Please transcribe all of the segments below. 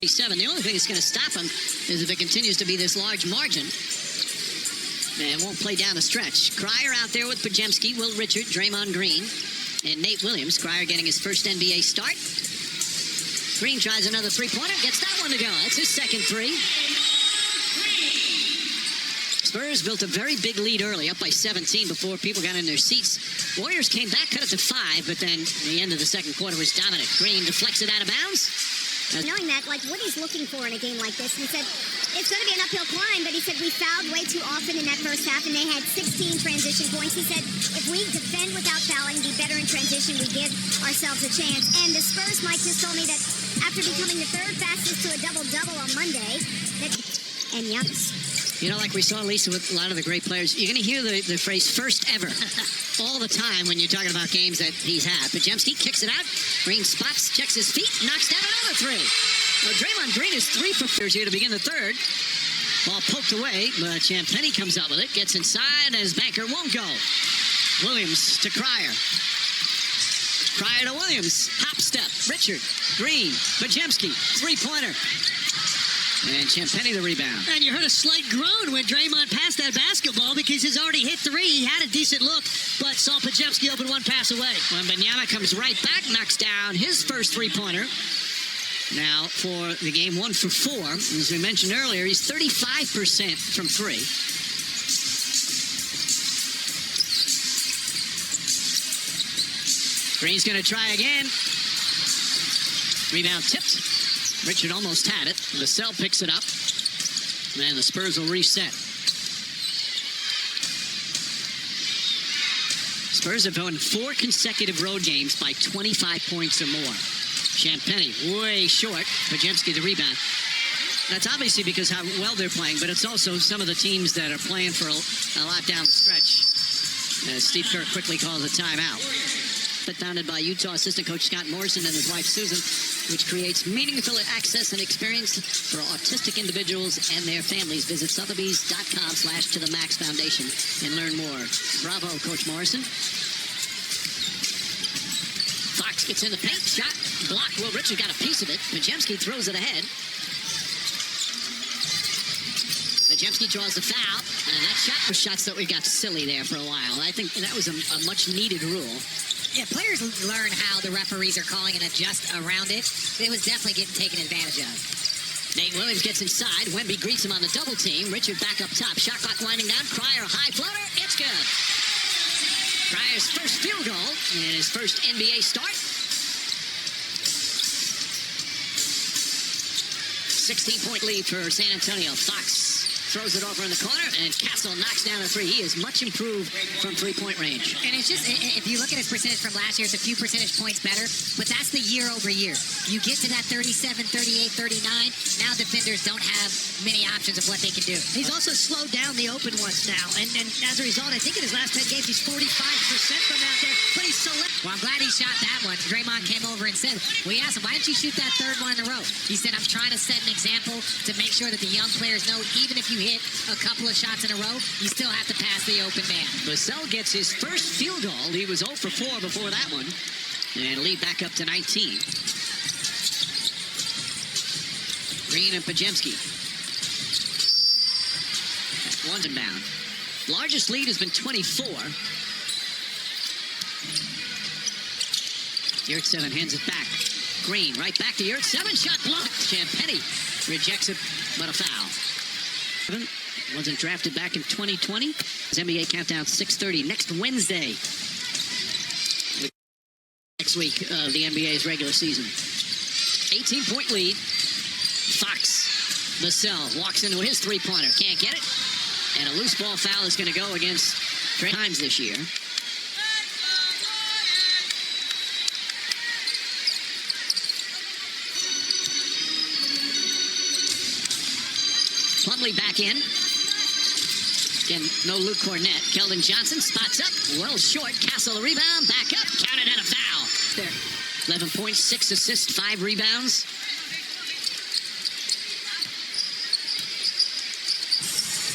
The only thing that's going to stop him is if it continues to be this large margin. And won't play down the stretch. Cryer out there with Pajemski, Will Richard, Draymond Green, and Nate Williams. Cryer getting his first NBA start. Green tries another three-pointer, gets that one to go. That's his second three. Spurs built a very big lead early, up by 17 before people got in their seats. Warriors came back, cut it to 5, but then the end of the second quarter was dominant. Green deflects it out of bounds. Knowing that, like, what he's looking for in a game like this, and he said, it's going to be an uphill climb, but he said we fouled way too often in that first half, and they had 16 transition points. He said, if we defend without fouling, be better in transition, we give ourselves a chance. And the Spurs, Mike just told me that after becoming the third fastest to a double-double on Monday, and Giannis. You know, like we saw, Lisa, with a lot of the great players, you're going to hear the phrase first ever all the time when you're talking about games that he's had. Pajemski kicks it out. Green spots, checks his feet, knocks down another three. Now, Draymond Green is 3 for 4 here to begin the third. Ball poked away, but Champagnie comes up with it, gets inside, and his banker won't go. Williams to Cryer. Cryer to Williams. Hop step. Richard. Green. Pajemski. Three-pointer. And Champagnie the rebound. And you heard a slight groan when Draymond passed that basketball because he's already hit 3. He had a decent look, but saw Pajemski open one pass away. When Banyama comes right back, knocks down his first three-pointer. Now, for the game, 1 for 4. As we mentioned earlier, he's 35% from 3. Green's going to try again. Rebound tipped. Richard almost had it. Vassell picks it up. And the Spurs will reset. Spurs have won 4 consecutive road games by 25 points or more. Champagnie way short. Pajemski the rebound. That's obviously because how well they're playing, but it's also some of the teams that are playing for a lot down the stretch. Steve Kerr quickly calls a timeout. But founded by Utah assistant coach Scott Morrison and his wife Susan, which creates meaningful access and experience for autistic individuals and their families. Visit Sotheby's.com/ToTheMax Foundation and learn more. Bravo, Coach Morrison. Fox gets in the paint. Shot blocked. Will Richard got a piece of it. Pajemski throws it ahead. Pajemski draws the foul. And that shot for shots that we got silly there for a while. I think that was a much needed rule. Yeah, players learn how the referees are calling and adjust around it. It was definitely getting taken advantage of. Nate Williams gets inside. Wemby greets him on the double team. Richard back up top. Shot clock winding down. Cryer, high floater. It's good. Cryer's first field goal and his first NBA start. 16-point lead for San Antonio. Fox throws it over in the corner, and Castle knocks down a 3. He is much improved from three-point range. And it's just, if you look at his percentage from last year, it's a few percentage points better, but that's the year over year. You get to that 37, 38, 39, now defenders don't have many options of what they can do. He's also slowed down the open ones now, and as a result, I think in his last 10 games, he's 45% from out there, but he's select. Well, I'm glad he shot that one. Draymond came over and said, we asked him, why didn't you shoot that third one in a row? He said, I'm trying to set an example to make sure that the young players know even if you hit a couple of shots in a row, you still have to pass the open man. Vassell gets his first field goal. He was 0 for 4 before that one. And lead back up to 19. Green and Pajemski. One's inbound. Largest lead has been 24. Yurtseven hands it back. Green right back to Yurtseven. Shot blocked. Champagnie rejects it, but a foul. Wasn't drafted back in 2020. His NBA countdown 6:30 next Wednesday. Next week of the NBA's regular season. 18-point lead. Fox. Vassell walks into his three-pointer. Can't get it. And a loose ball foul is going to go against Trey Times this year. Plumlee back in. Again, no Luke Cornett. Keldon Johnson spots up. Well short. Castle the rebound. Back up. Counted and a foul. There. 11 points, 6 assists, 5 rebounds.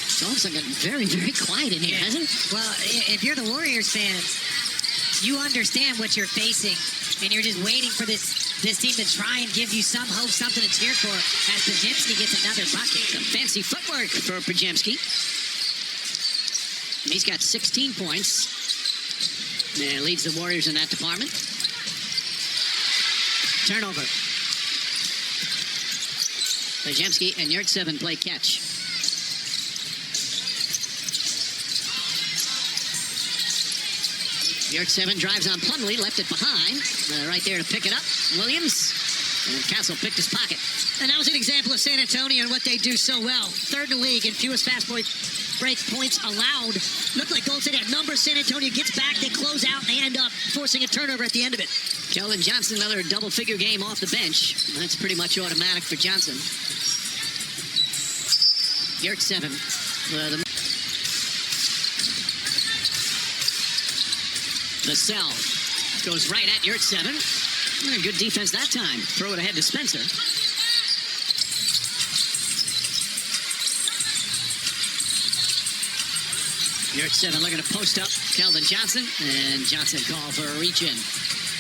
It's all of a sudden gotten very, very quiet in here, hasn't it? Well, if you're the Warriors fans, you understand what you're facing, and you're just waiting for this this team to try and give you some hope, something to cheer for as Pajemski gets another bucket. Some fancy footwork for Pajemski. He's got 16 points. And leads the Warriors in that department. Turnover. Pajemski and Yurtseven play catch. Yurtseven drives on Plumlee, left it behind. Right there to pick it up. Williams. And Castle picked his pocket. And that was an example of San Antonio and what they do so well. Third in the league and fewest fast break points allowed. Looked like Golden State had numbers. San Antonio gets back, they close out, and they end up forcing a turnover at the end of it. Keldon Johnson, another double-figure game off the bench. That's pretty much automatic for Johnson. Yurtseven. Vassell goes right at Yurtseven. Good defense that time. Throw it ahead to Spencer. Yurtseven looking to post up Keldon Johnson, and Johnson called for a reach-in.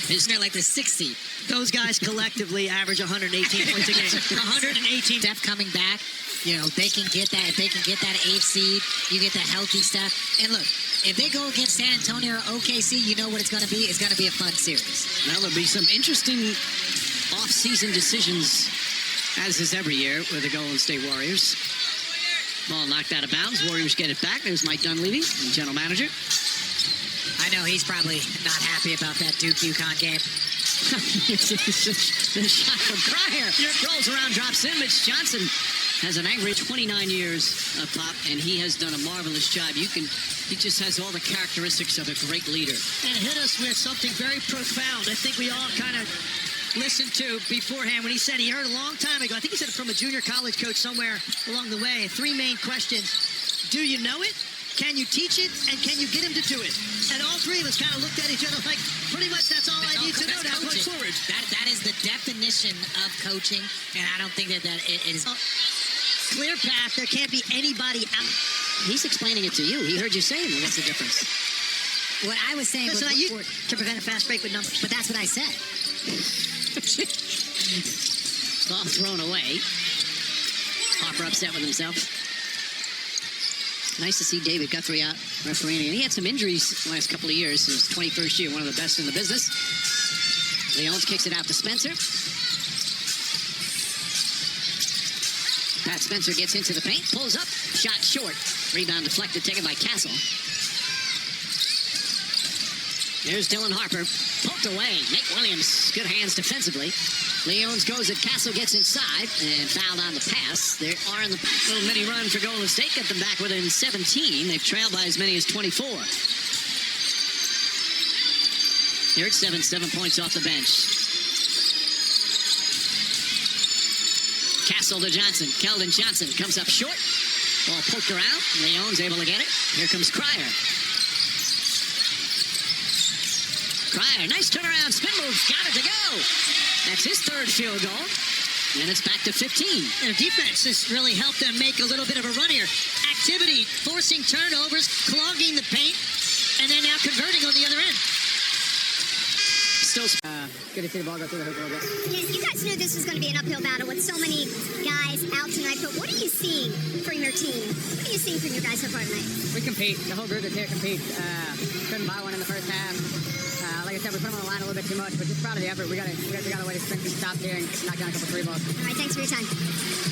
They're like the 60. Those guys collectively average 118 points a game. 118. Steph coming back, you know, they can get that. If they can get that 8th seed, you get the healthy stuff. And look, if they go against San Antonio or OKC, you know what it's going to be. It's going to be a fun series. Now, there'll be some interesting off-season decisions, as is every year with the Golden State Warriors. Ball knocked out of bounds. Warriors get it back. There's Mike Dunleavy, the general manager. I know he's probably not happy about that Duke-UConn game. The shot from Cryer rolls around, drops in. Mitch Johnson has an angry 29 years of pop, and he has done a marvelous job. He just has all the characteristics of a great leader. And hit us with something very profound. I think we all kind of listened to beforehand when he said he heard a long time ago. I think he said it from a junior college coach somewhere along the way. 3 main questions. Do you know it? Can you teach it? And can you get him to do it? And all 3 of us kind of looked at each other like, pretty much that's all I need to know now going forward. That is the definition of coaching, and I don't think that it is. Clear path. There can't be anybody out. He's explaining it to you. He heard you saying it. What's the difference? What I was saying Listen, was I used to prevent a fast break with numbers. but that's what I said. Ball thrown away. Harper upset with himself. Nice to see David Guthrie out refereeing. And he had some injuries the last couple of years. His 21st year, one of the best in the business. Leons kicks it out to Spencer. Pat Spencer gets into the paint, pulls up, shot short. Rebound deflected, taken by Castle. There's Dylan Harper, poked away. Nate Williams, good hands defensively. Leons goes at Castle, gets inside, and fouled on the pass. They are in the little mini run for Golden State, get them back within 17. They've trailed by as many as 24. Here it's 7 points off the bench. Castle to Johnson. Keldon Johnson comes up short. Ball poked around. Leon's able to get it. Here comes Cryer. Cryer, nice turnaround spin move. Got it to go. That's his 3rd field goal. And it's back to 15. Their defense has really helped them make a little bit of a run here. Activity, forcing turnovers, clogging the paint, and then now converting on the other end. Still Good to see the ball go through the hoop a little bit. Yeah, you guys knew this was going to be an uphill battle with so many guys out tonight, but what are you seeing from your team? What are you seeing from your guys so far tonight? We compete. The whole group that's here competes. Couldn't buy one in the first half. Like I said, we put them on the line a little bit too much, but just proud of the effort. We got a way to sprint some stops here and knock down a couple 3 balls. All right, thanks for your time.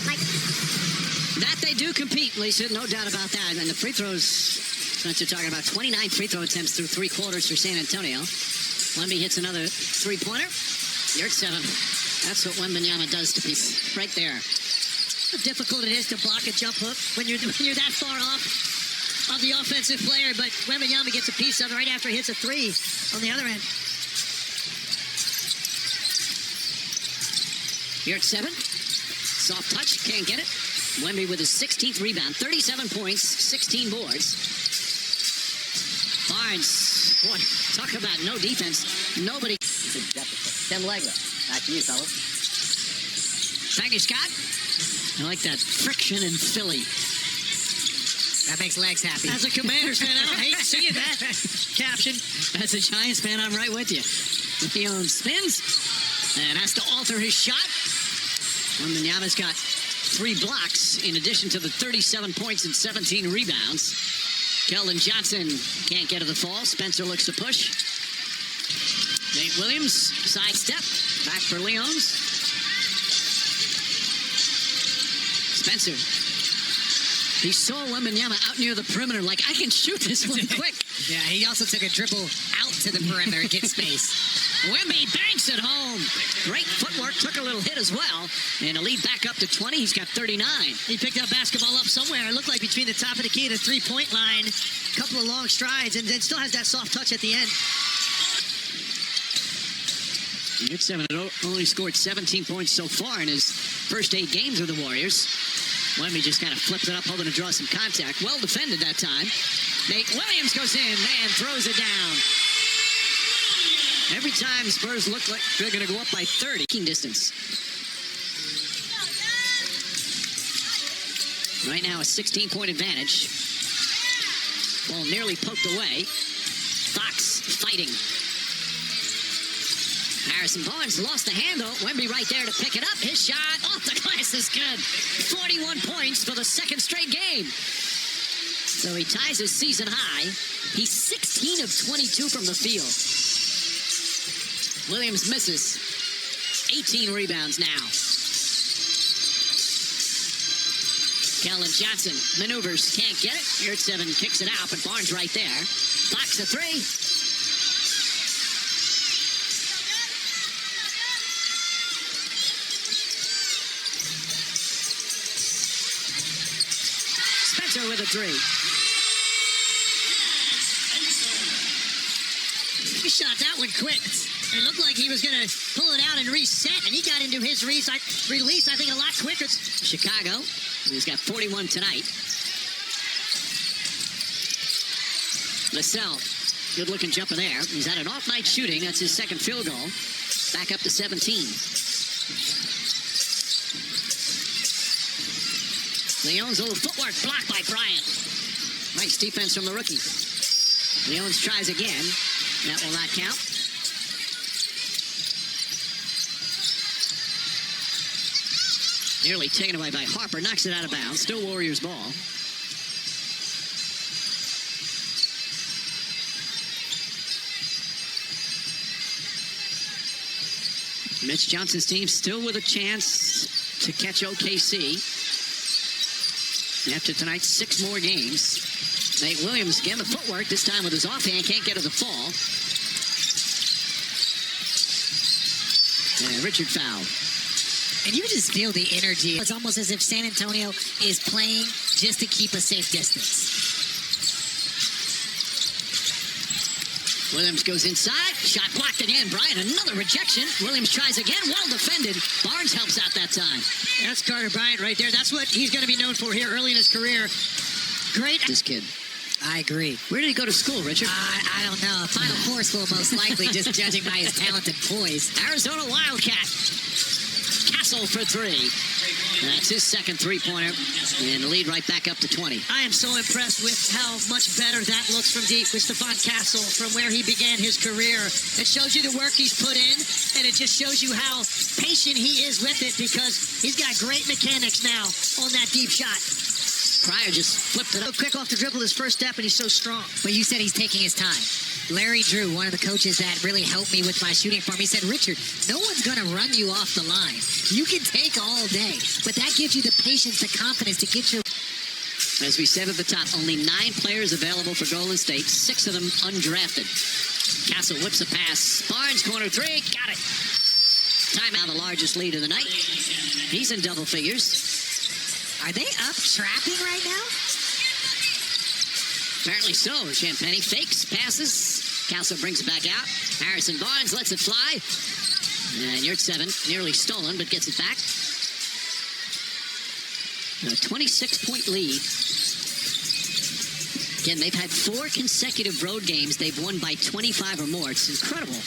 Mike? that they do compete, Lisa, no doubt about that. And the free throws, since you're talking about 29 free throw attempts through 3 quarters for San Antonio. Wemby hits another 3-pointer. You're at 7. That's what Wembanyama does to people. Right there. How difficult it is to block a jump hook when you're that far off of the offensive player, but Wembanyama gets a piece of it right after he hits a 3 on the other end. You're at 7. Soft touch, can't get it. Wemby with his 16th rebound, 37 points, 16 boards. Barnes, boy, talk about no defense. Nobody. Tim Legler. Back to you, fellas. Thank you, Scott. I like that friction in Philly. That makes legs happy. As a Commanders fan, I don't hate seeing that caption. As a Giants fan, I'm right with you. Leon spins. and has to alter his shot. Wembanyama's got 3 blocks in addition to the 37 points and 17 rebounds. Keldon Johnson can't get to the fall. Spencer looks to push. Nate Williams, sidestep, back for Leons. Spencer. He saw Wembanyama out near the perimeter like, I can shoot this one quick. Yeah, he also took a dribble out to the perimeter and get space. Wemby banks it home. Great footwork, took a little hit as well. And a lead back up to 20. He's got 39. He picked that basketball up somewhere. It looked like between the top of the key and the three-point line. A couple of long strides, and then still has that soft touch at the end. Nick 7 only scored 17 points so far in his first 8 games with the Warriors. Wemby just kind of flipped it up, hoping to draw some contact. Well defended that time. Nate Williams goes in, man, throws it down. Every time Spurs look like they're going to go up by 30. Distance. Right now a 16-point advantage. Ball nearly poked away. Fox fighting. Harrison Barnes lost the handle. Wemby right there to pick it up. His shot off the glass is good. 41 points for the second straight game. So he ties his season high. He's 16 of 22 from the field. Williams misses. 18 rebounds now. Keldon Johnson maneuvers, can't get it. Yurtseven kicks it out, but Barnes right there. Fox a 3. Spencer with a 3. He shot that one quick. It looked like he was going to pull it out and reset, and he got into his release, I think, a lot quicker. Chicago, he's got 41 tonight. Lascelles, good-looking jumper there. He's had an off-night shooting. That's his second field goal. Back up to 17. Leon's a little footwork blocked by Bryant. Nice defense from the rookie. Leons tries again. That will not count. Nearly taken away by Harper. Knocks it out of bounds. Still Warriors ball. Mitch Johnson's team still with a chance to catch OKC. After tonight's 6 more games. Nate Williams again the footwork, this time with his offhand, can't get to the fall. And Richard fouled. And you just feel the energy. It's almost as if San Antonio is playing just to keep a safe distance. Williams goes inside. Shot blocked again. Bryant, another rejection. Williams tries again. Well defended. Barnes helps out that time. That's Carter Bryant right there. That's what he's going to be known for here early in his career. Great. This kid. I agree. Where did he go to school, Richard? I don't know. Final Four school, most likely, just judging by his talented poise. Arizona Wildcat. Castle for 3. That's his second three-pointer. And the lead right back up to 20. I am so impressed with how much better that looks from deep with Stephon Castle from where he began his career. It shows you the work he's put in, and it just shows you how patient he is with it because he's got great mechanics now on that deep shot. Pryor just flipped it up. Quick off the dribble, his first step, and he's so strong. But you said he's taking his time. Larry Drew, one of the coaches that really helped me with my shooting form, he said, Richard, no one's going to run you off the line. You can take all day, but that gives you the patience, the confidence to get your... As we said at the top, only 9 players available for Golden State, 6 of them undrafted. Castle whips a pass. Barnes, corner 3, got it. Timeout, the largest lead of the night. He's in double figures. Are they up trapping right now? Apparently so. Champagny fakes, passes. Castle brings it back out. Harrison Barnes lets it fly. And Yurtseven nearly stolen, but gets it back. A 26-point lead. Again, they've had 4 consecutive road games. They've won by 25 or more. It's incredible.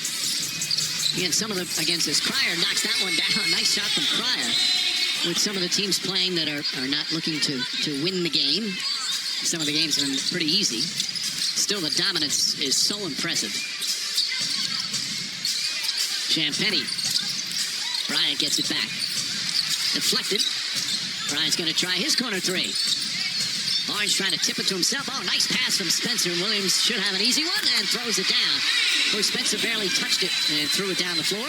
Again, some of them against this. Pryor knocks that one down. Nice shot from Pryor. With some of the teams playing that are not looking to win the game. Some of the games are pretty easy. Still, the dominance is so impressive. Champagny Bryant gets it back. Deflected. Bryant's going to try his corner three. Barnes trying to tip it to himself. Oh, nice pass from Spencer. Williams should have an easy one and throws it down. Of course, Spencer barely touched it and threw it down the floor.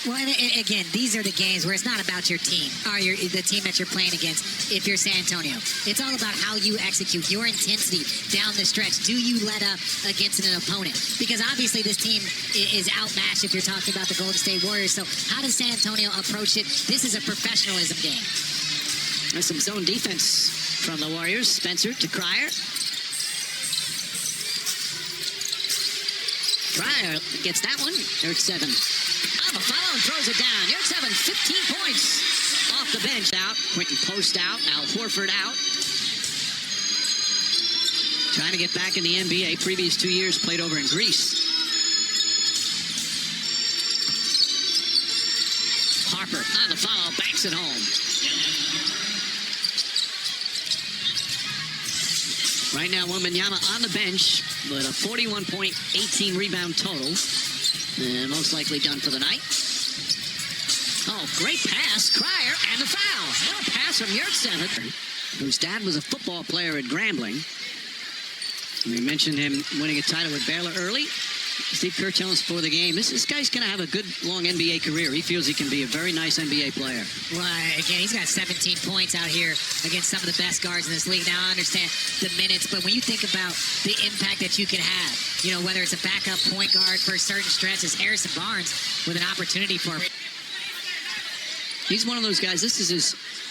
Well, and again, these are the games where it's not about your team or the team that you're playing against. If you're San Antonio, it's all about how you execute, your intensity down the stretch. Do you let up against an opponent? Because obviously this team is outmatched if you're talking about the Golden State Warriors. So how does San Antonio approach it? This is a professionalism game. There's some zone defense from the Warriors. Spencer to Cryer. Cryer gets that one. Yurtseven on the follow and throws it down. Yurtseven, 15 points off the bench. Out. Quentin Post out. Al Horford out. Trying to get back in the NBA. Previous 2 years played over in Greece. Harper on the follow. Banks it home. Right now, Wembanyama on the bench with a 41-point, 18-rebound total. And most likely done for the night. Oh, great pass. Cryer and the foul. What a pass from Yurtseven, whose dad was a football player at Grambling. We mentioned him winning a title with Baylor early. Steve Kerr telling us before the game, this guy's going to have a good, long NBA career. He feels he can be a very nice NBA player. Well, again, he's got 17 points out here against some of the best guards in this league. Now, I understand the minutes, but when you think about the impact that you can have, you know, whether it's a backup point guard for a certain stretch, as Harrison Barnes with an opportunity for him. He's one of those guys. This is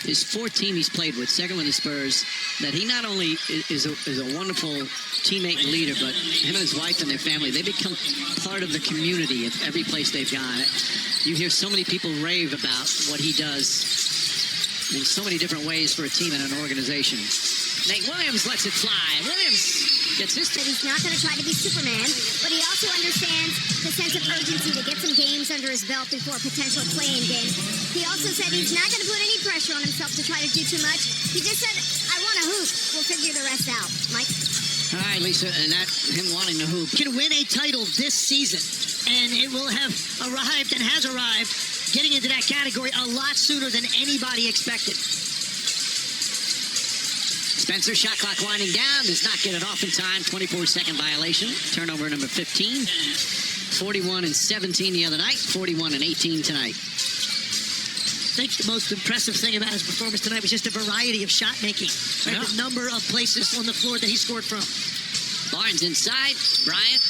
his fourth team he's played with, second with the Spurs, that he not only is a wonderful teammate and leader, but him and his wife and their family, they become part of the community at every place they've gone. You hear so many people rave about what he does in so many different ways for a team and an organization. Nate Williams lets it fly. Williams gets his... He's not going to try to be Superman, but he also understands the sense of urgency to get some games under his belt before a potential play-in game. He also said he's not going to put any pressure on himself to try to do too much. He just said, I want to hoop. We'll figure the rest out. Mike? All right, Lisa, and that him wanting to hoop. Can win a title this season, and it will have arrived and has arrived getting into that category a lot sooner than anybody expected. Spencer, shot clock winding down, does not get it off in time. 24-second violation. Turnover number 15. 41 and 17 the other night. 41 and 18 tonight. I think the most impressive thing about his performance tonight was just the variety of shot making. Right? Yeah. The number of places on the floor that he scored from. Barnes inside. Bryant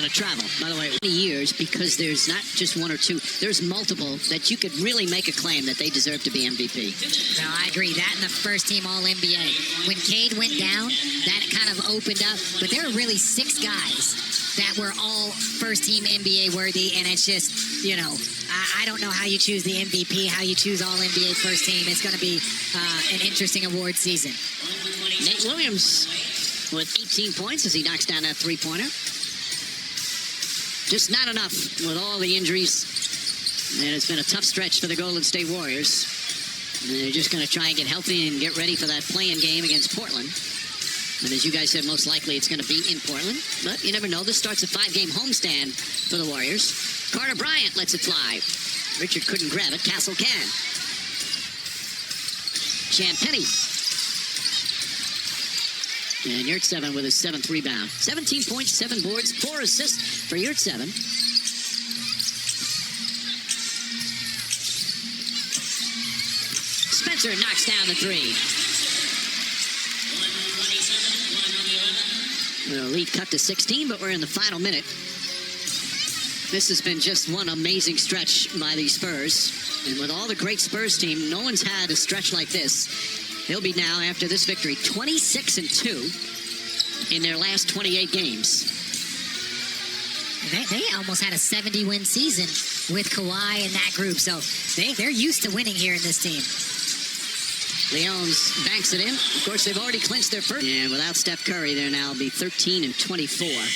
on a travel. By the way, 20 years, because there's not just one or two. There's multiple that you could really make a claim that they deserve to be MVP. No, I agree. That and the first team All-NBA. When Cade went down, that kind of opened up. But there were really 6 guys that were all first-team NBA worthy, and it's just, you know, I don't know how you choose the MVP, how you choose All-NBA first team. It's going to be an interesting award season. Nate Williams with 18 points as he knocks down that three-pointer. Just not enough with all the injuries. And it's been a tough stretch for the Golden State Warriors. And they're just going to try and get healthy and get ready for that play-in game against Portland. And as you guys said, most likely it's going to be in Portland. But you never know. This starts a 5-game homestand for the Warriors. Carter Bryant lets it fly. Richard couldn't grab it. Castle can. Champagnie. And Yurtseven with his 7th rebound. 17 points, 7 boards, 4 assists for Yurtseven. Spencer knocks down the 3. The lead cut to 16, but we're in the final minute. This has been just one amazing stretch by the Spurs. And with all the great Spurs team, no one's had a stretch like this. They'll be now, after this victory, 26-2 in their last 28 games. They almost had a 70-win season with Kawhi and that group, so they're used to winning here in this team. Leons banks it in. Of course, they've already clinched their first. And without Steph Curry, they'll now be 13-24.